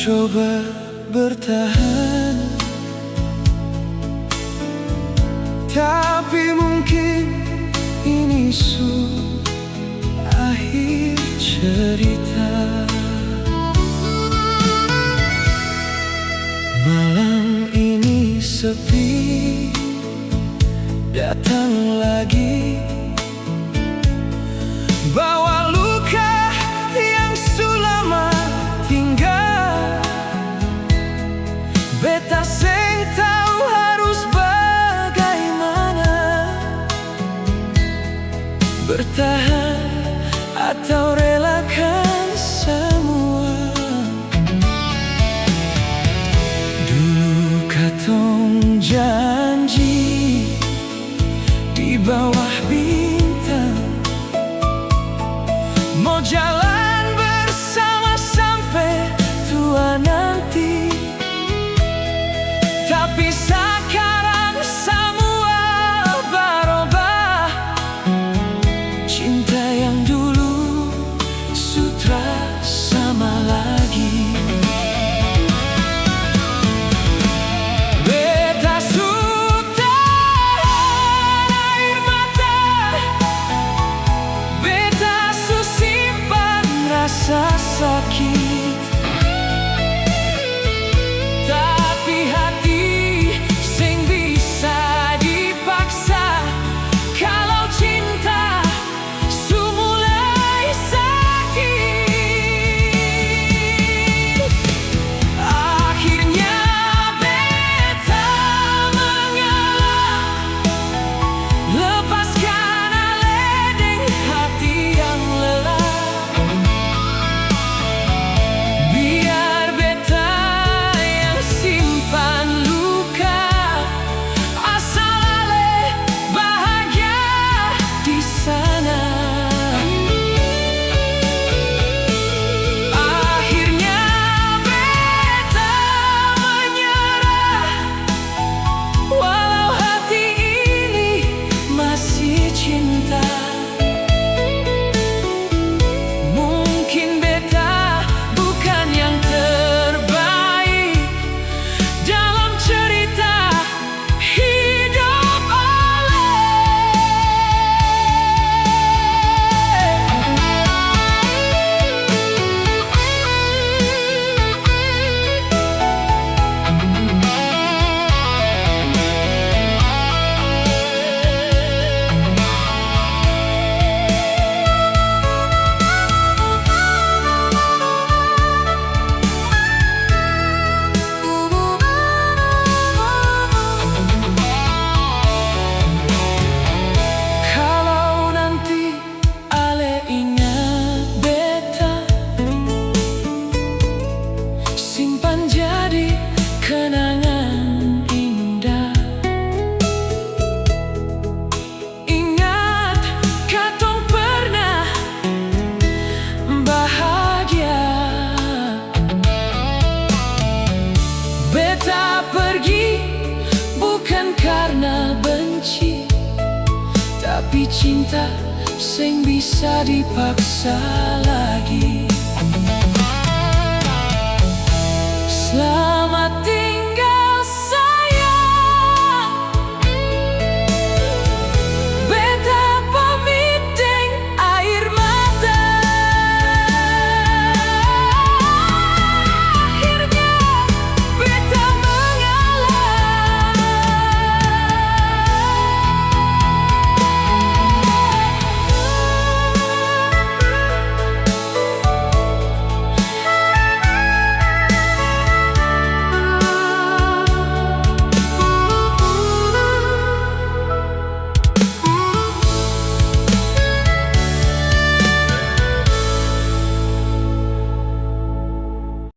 coba bertahan, tapi mungkin ini akhir cerita. Malam ini sepi, datang lagi bawa luka yang sulama tinggal. Beta seng tahu harus bagaimana, bertahan atau relakan semua. Dulu katong janji di bawah bintang, mau jalan bersama sampai tua nanti. Tapi sekarang semua berubah, cinta yang dulu sudah sama lagi. Beta sudah air mata, beta simpan rasa sakit, tapi hati sing bisa dipaksa. Kalau cinta mulai sakit, akhirnya beta mengalah, lepaskan aledeng hati yang lelah. Biar beta yang simpan luka, asal ale bahagia di sana. Akhirnya beta menyerah, walau hati ini masih cinta. Mungkin beta bukan yang terbaik dalam cerita hidup Ale. Kalau nanti Ale ingat beta, simpan jadi kenangan indah. Ingat katong pernah bahagia. Beta pergi bukan karena benci, tapi cinta sing bisa dipaksa lagi.